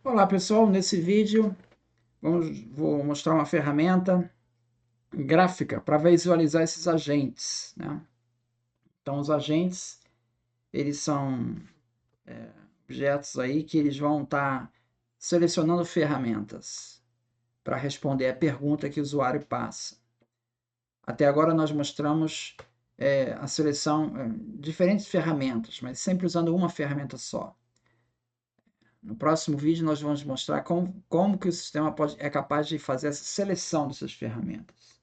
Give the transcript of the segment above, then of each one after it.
Olá pessoal, nesse vídeo vou mostrar uma ferramenta gráfica para visualizar esses agentes, né? Então os agentes, eles são objetos aí que eles vão estar selecionando ferramentas para responder a pergunta que o usuário passa. Até agora nós mostramos a seleção de diferentes ferramentas, mas sempre usando uma ferramenta só. No próximo vídeo nós vamos mostrar como que o sistema é capaz de fazer essa seleção dessas ferramentas.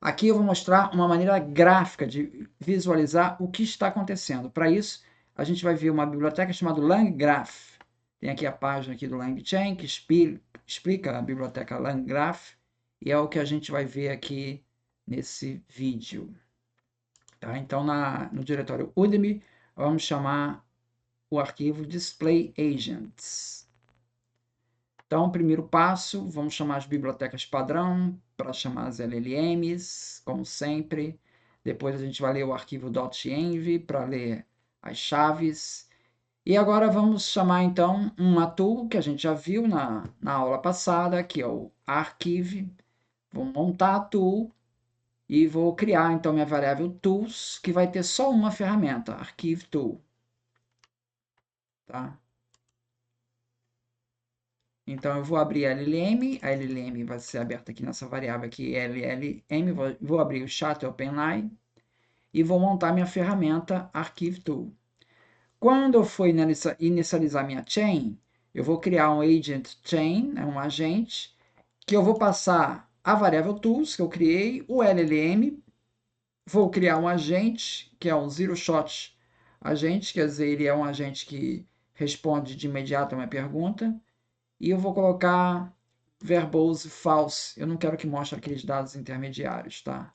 Aqui eu vou mostrar uma maneira gráfica de visualizar o que está acontecendo. Para isso, a gente vai ver uma biblioteca chamada LangGraph. Tem aqui a página aqui do LangChain, que explica a biblioteca LangGraph, e é o que a gente vai ver aqui nesse vídeo. Tá? Então, no diretório Udemy, vamos chamar o arquivo Display Agents. Então, primeiro passo, vamos chamar as bibliotecas padrão para chamar as LLMs, como sempre. Depois a gente vai ler o arquivo .env para ler as chaves. E agora vamos chamar então uma tool que a gente já viu na aula passada, que é o archive. Vou montar a tool e vou criar então minha variável tools, que vai ter só uma ferramenta, archive tool. Tá? Então, eu vou abrir a LLM vai ser aberta aqui nessa variável aqui, LLM, vou abrir o chat OpenAI e vou montar minha ferramenta Archive Tool. Quando eu for inicializar minha chain, eu vou criar um agent chain, um agente, que eu vou passar a variável tools que eu criei, o LLM, vou criar um agente, que é um zero shot agente, quer dizer, ele é um agente que responde de imediato a minha pergunta, e eu vou colocar verbose false. Eu não quero que mostre aqueles dados intermediários, tá?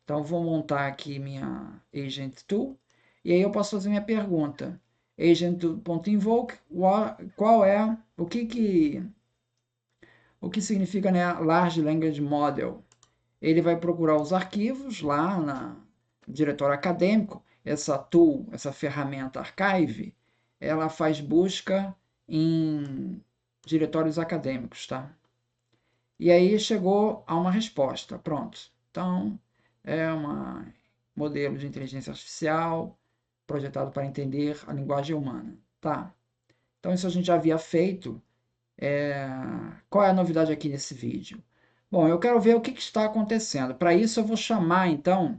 Então, eu vou montar aqui minha agent tool. E aí eu posso fazer minha pergunta. Agent.invoke, qual é, o que significa, né, Large Language Model? Ele vai procurar os arquivos lá no diretório acadêmico. Essa tool, essa ferramenta archive, ela faz busca em diretórios acadêmicos, tá? E aí chegou a uma resposta, pronto. Então, é um modelo de inteligência artificial projetado para entender a linguagem humana, tá? Então, isso a gente já havia feito. Qual é a novidade aqui nesse vídeo? Bom, eu quero ver o que está acontecendo. Para isso, eu vou chamar, então,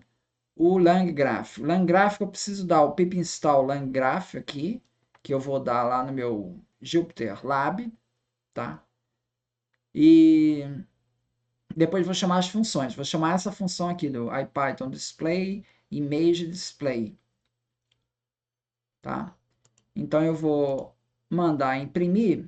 o LangGraph. O LangGraph, eu preciso dar o pip install LangGraph aqui, que eu vou dar lá no meu Jupyter Lab, tá? E depois vou chamar as funções. Vou chamar essa função aqui do IPython display image display, tá? Então eu vou mandar imprimir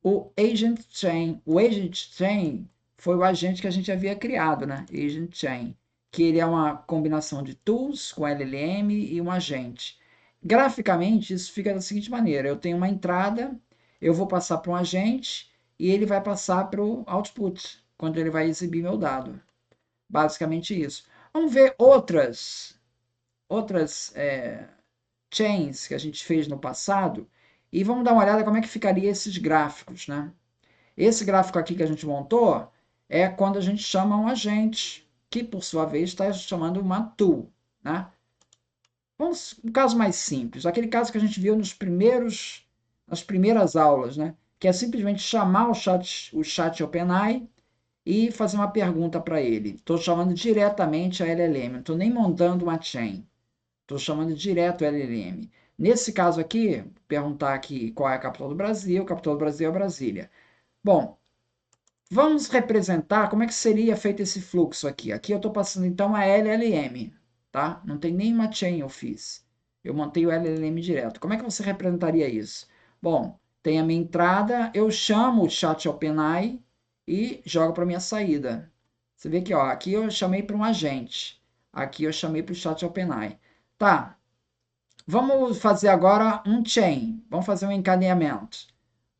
o agent chain. O agent chain foi o agente que a gente havia criado, né? Agent chain, que ele é uma combinação de tools com LLM e um agente. Graficamente, isso fica da seguinte maneira: eu tenho uma entrada, eu vou passar para um agente e ele vai passar para o output, quando ele vai exibir meu dado. Basicamente isso. Vamos ver outras chains que a gente fez no passado e vamos dar uma olhada como é que ficaria esses gráficos, né? Esse gráfico aqui que a gente montou é quando a gente chama um agente, que por sua vez está chamando uma tool, né? Vamos um caso mais simples, aquele caso que a gente viu nas primeiras aulas, né? Que é simplesmente chamar o chat OpenAI e fazer uma pergunta para ele. Estou chamando diretamente a LLM, não estou nem montando uma chain. Estou chamando direto a LLM. Nesse caso aqui, perguntar aqui qual é a capital do Brasil. A capital do Brasil é Brasília. Bom, vamos representar como é que seria feito esse fluxo aqui. Aqui eu estou passando então a LLM, tá? Não tem nenhuma chain eu fiz. Eu montei o LLM direto. Como é que você representaria isso? Bom, tem a minha entrada, eu chamo o chat OpenAI e jogo para minha saída. Você vê que ó, aqui eu chamei para um agente, aqui eu chamei para o chat OpenAI. Tá, vamos fazer agora um chain, vamos fazer um encadeamento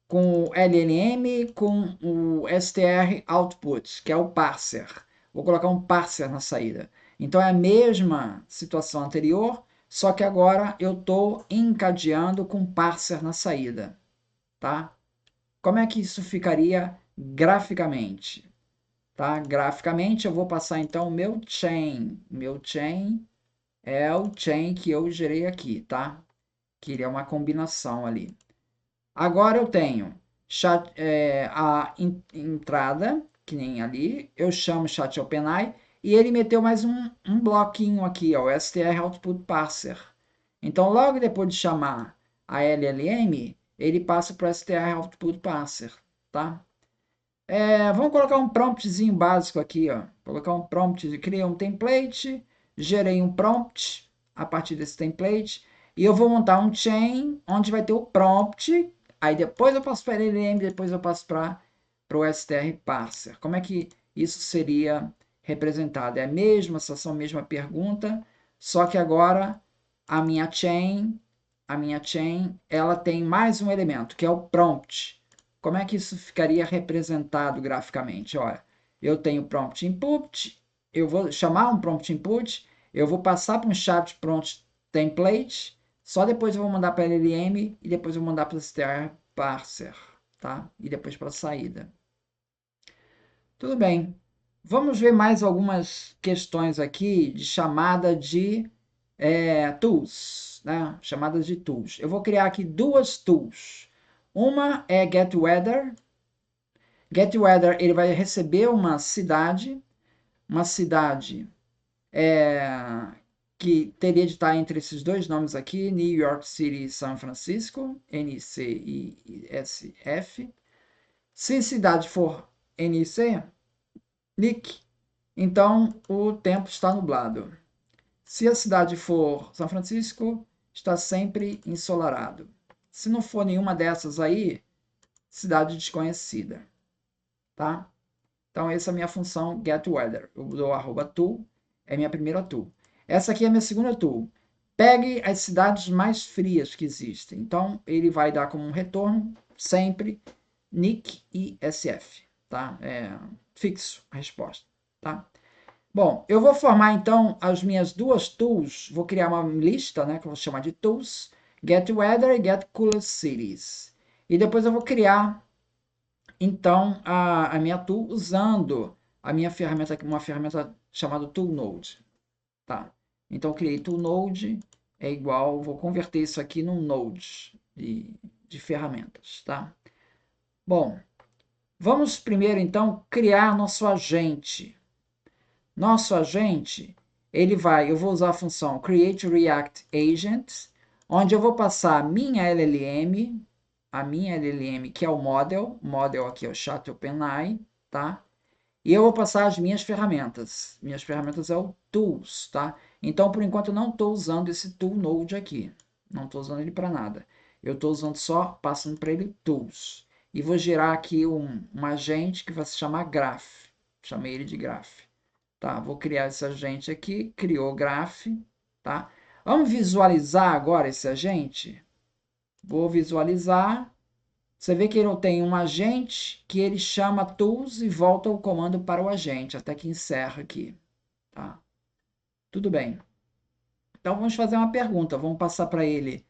com o LLM com o str output, que é o parser. Vou colocar um parser na saída. Então é a mesma situação anterior, só que agora eu estou encadeando com parser na saída. tá? Como é que isso ficaria graficamente? Tá? Graficamente, eu vou passar então o meu chain. Meu chain é o chain que eu gerei aqui, tá? Que ele é uma combinação ali. Agora eu tenho a entrada, que nem ali, eu chamo chat OpenAI, e ele meteu mais um bloquinho aqui, ó, o str output parser. Então, logo depois de chamar a LLM, ele passa para o str output parser, tá? Vamos colocar um promptzinho básico aqui, ó. Colocar um prompt, criei um template, gerei um prompt a partir desse template, e eu vou montar um chain onde vai ter o prompt, aí depois eu passo para a LLM, depois eu passo para o str parser. Como é que isso seria representado? É a mesma situação, a mesma pergunta, só que agora a minha chain, ela tem mais um elemento, que é o prompt. Como é que isso ficaria representado graficamente? Olha, eu tenho prompt input, eu vou chamar um prompt input, eu vou passar para um chat prompt template, só depois eu vou mandar para a LLM e depois eu vou mandar para o str parser, tá? E depois para a saída. Tudo bem. Vamos ver mais algumas questões aqui de chamada de tools, né? Chamadas de tools. Eu vou criar aqui duas tools. Uma é getWeather. GetWeather, ele vai receber uma cidade que teria de estar entre esses dois nomes aqui, New York City e São Francisco, NCISF. Se cidade for NC, NIC, então o tempo está nublado. Se a cidade for São Francisco, está sempre ensolarado. Se não for nenhuma dessas aí, cidade desconhecida, tá? Então, essa é a minha função getWeather. Eu dou @tool, é minha primeira tool. Essa aqui é a minha segunda tool. Pegue as cidades mais frias que existem. Então, ele vai dar como um retorno sempre NIC e SF, tá? Fixo a resposta, tá? Bom, eu vou formar então as minhas duas tools. Vou criar uma lista, né, que eu vou chamar de tools, getWeather e getCoolestCities. E depois eu vou criar então a minha tool usando a minha ferramenta, uma ferramenta chamada ToolNode, tá? Então criei ToolNode é igual, vou converter isso aqui num node de ferramentas, tá? Bom, vamos primeiro então criar nosso agente. Nosso agente, eu vou usar a função createReactAgent, onde eu vou passar a minha LLM, que é o model aqui é o chat OpenAI, tá? E eu vou passar as minhas ferramentas. Minhas ferramentas é o tools, tá? Então, por enquanto, eu não estou usando esse tool node aqui. Não estou usando ele para nada. Eu estou usando só, passando para ele tools. E vou gerar aqui um agente que vai se chamar graph. Chamei ele de graph. Tá, vou criar esse agente aqui. Criou graph, tá? Vamos visualizar agora esse agente? Vou visualizar. Você vê que ele tem um agente que ele chama tools e volta o comando para o agente, até que encerra aqui. Tá? Tudo bem. Então vamos fazer uma pergunta. Vamos passar para ele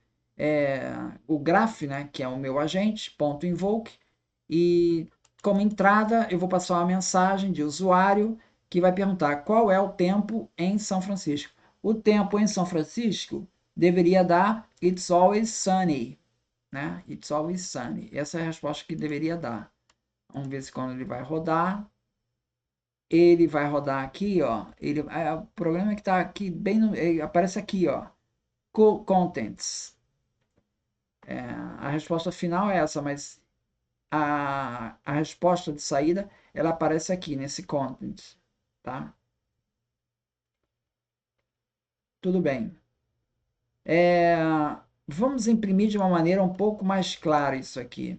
o graph, né, que é o meu agente, .invoke, e como entrada eu vou passar uma mensagem de usuário que vai perguntar qual é o tempo em São Francisco. O tempo em São Francisco deveria dar It's always sunny, né? It's always sunny. Essa é a resposta que deveria dar. Vamos ver se quando ele vai rodar. Ele vai rodar aqui, ó. O problema é que está aqui bem no. Aparece aqui, ó. Contents. A resposta final é essa, mas a resposta de saída ela aparece aqui nesse contents, tá? Tudo bem. Vamos imprimir de uma maneira um pouco mais clara isso aqui.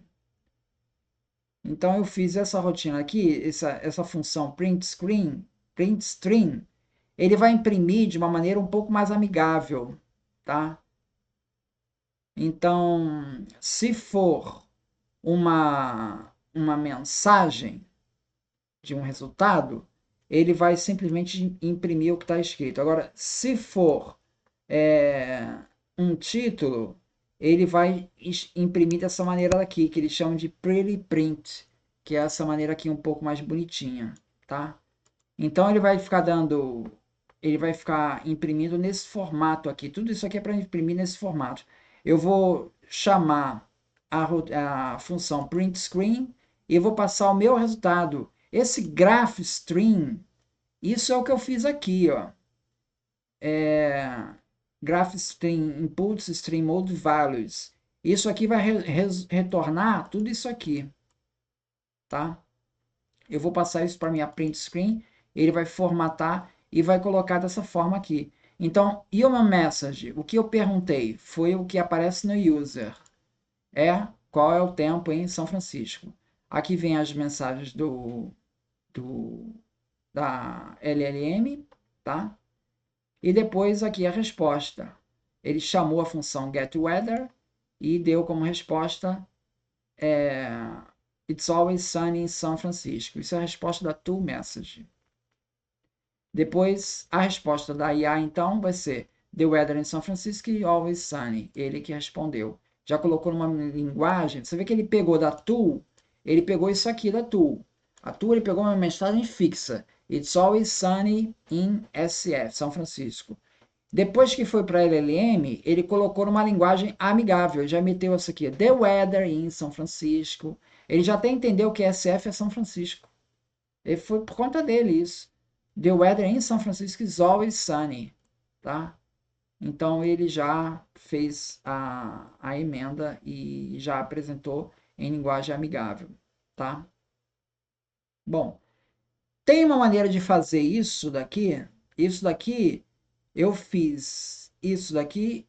Então, eu fiz essa rotina aqui, essa função print string, ele vai imprimir de uma maneira um pouco mais amigável, tá? Então, se for uma mensagem de um resultado, ele vai simplesmente imprimir o que está escrito. Agora, se for um título, ele vai imprimir dessa maneira daqui, que eles chamam de Pretty Print, que é essa maneira aqui um pouco mais bonitinha, tá? Então ele vai ficar imprimindo nesse formato aqui. Tudo isso aqui é para imprimir nesse formato. Eu vou chamar a função printScreen e eu vou passar o meu resultado. Esse GraphStream, isso é o que eu fiz aqui, ó. GraphStream Inputs, Stream Mode Values. Isso aqui vai retornar tudo isso aqui, tá? Eu vou passar isso para minha print screen, ele vai formatar e vai colocar dessa forma aqui. Então, e uma message? O que eu perguntei foi o que aparece no user. Qual é o tempo em São Francisco. Aqui vem as mensagens da LLM, tá? E depois aqui a resposta. Ele chamou a função getWeather e deu como resposta It's always sunny in São Francisco. Isso é a resposta da toMessage. Depois, a resposta da IA, então, vai ser The weather in São Francisco is always sunny. Ele que respondeu. Já colocou numa linguagem. Você vê que ele pegou da tool, ele pegou isso aqui da tool. A tool ele pegou uma mensagem fixa. It's always sunny in SF, São Francisco. Depois que foi para a LLM, ele colocou numa linguagem amigável. Já meteu isso aqui, The weather in São Francisco. Ele já até entendeu que SF é São Francisco. E foi por conta dele isso. The weather in São Francisco is always sunny. Tá? Então ele já fez a emenda e já apresentou em linguagem amigável. Tá? Bom, tem uma maneira de fazer isso daqui. Isso daqui, eu fiz isso daqui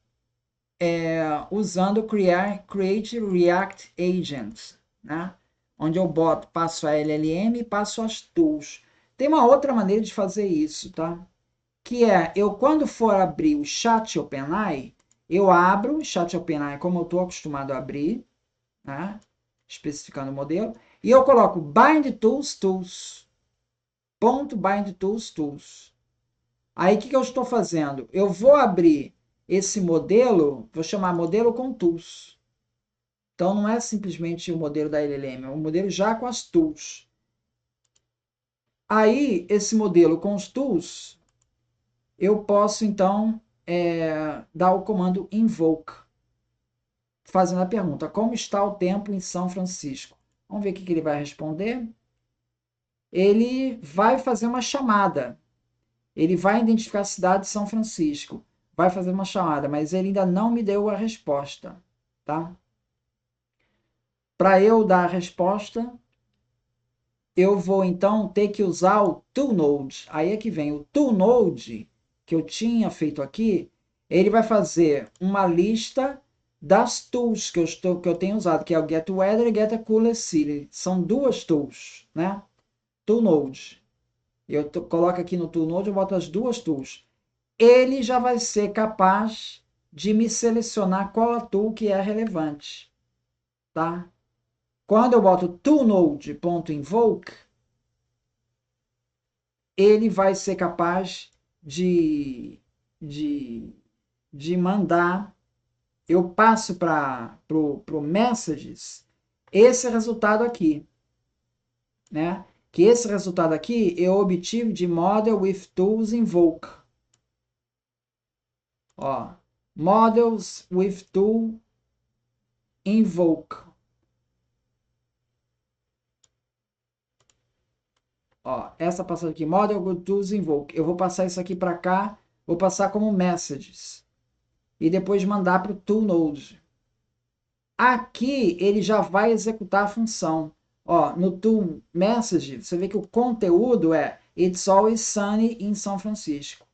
usando Create React Agent, né? Onde eu passo a LLM e passo as tools. Tem uma outra maneira de fazer isso, tá? Que é, eu quando for abrir o Chat OpenAI, eu abro o Chat OpenAI como eu estou acostumado a abrir, né? Especificando o modelo, e eu coloco bind tools, tools, ponto bind tools, tools. Aí o que eu estou fazendo? Eu vou abrir esse modelo, vou chamar modelo com tools. Então não é simplesmente o modelo da LLM, é um modelo já com as tools. Aí esse modelo com os tools, eu posso então dar o comando invoke, fazendo a pergunta: como está o tempo em São Francisco? Vamos ver o que ele vai responder. Ele vai fazer uma chamada. Ele vai identificar a cidade de São Francisco. Vai fazer uma chamada, mas ele ainda não me deu a resposta, tá? Para eu dar a resposta, eu vou então ter que usar o toNode. Aí é que vem o toNode que eu tinha feito aqui. Ele vai fazer uma lista das tools que eu tenho usado, que é o getWeather e getCoolest. São duas tools, né? toNode. Eu coloco aqui no toNode, eu boto as duas tools. Ele já vai ser capaz de me selecionar qual a tool que é relevante, tá? Quando eu boto toNode.invoke, ele vai ser capaz de mandar, eu passo para o messages esse resultado aqui, né? Que esse resultado aqui eu obtive de model with tools invoke. Ó, models with tool invoke. Ó, essa passagem aqui, model with tools invoke. Eu vou passar isso aqui para cá, vou passar como messages e depois mandar para o toNode. Aqui ele já vai executar a função. Ó, no toMessage, você vê que o conteúdo é It's always sunny in São Francisco.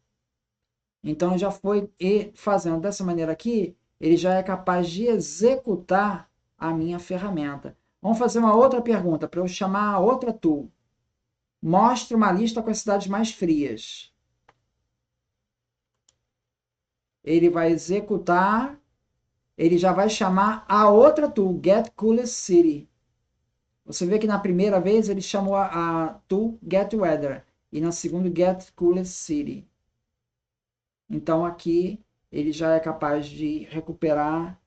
Então já foi fazendo dessa maneira aqui, ele já é capaz de executar a minha ferramenta. Vamos fazer uma outra pergunta para eu chamar a outra tool. Mostre uma lista com as cidades mais frias. Ele vai executar, ele já vai chamar a outra tool, getCoolest. Você vê que na primeira vez ele chamou a tool getWeather e na segunda getCoolest. Então aqui ele já é capaz de recuperar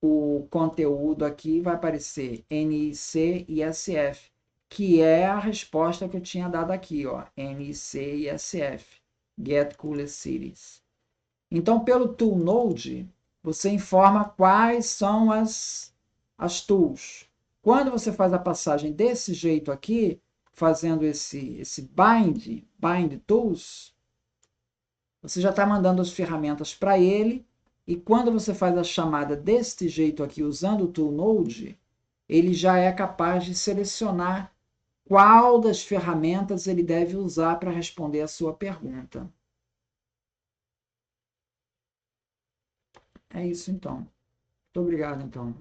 o conteúdo aqui vai aparecer NIC e SF, que é a resposta que eu tinha dado aqui, ó, NIC e SF, Get Coolest Cities. Então, pelo tool node, você informa quais são as tools. Quando você faz a passagem desse jeito aqui, fazendo esse bind tools, você já está mandando as ferramentas para ele, e quando você faz a chamada deste jeito aqui, usando o tool node, ele já é capaz de selecionar qual das ferramentas ele deve usar para responder a sua pergunta. É isso, então. Muito obrigado, então.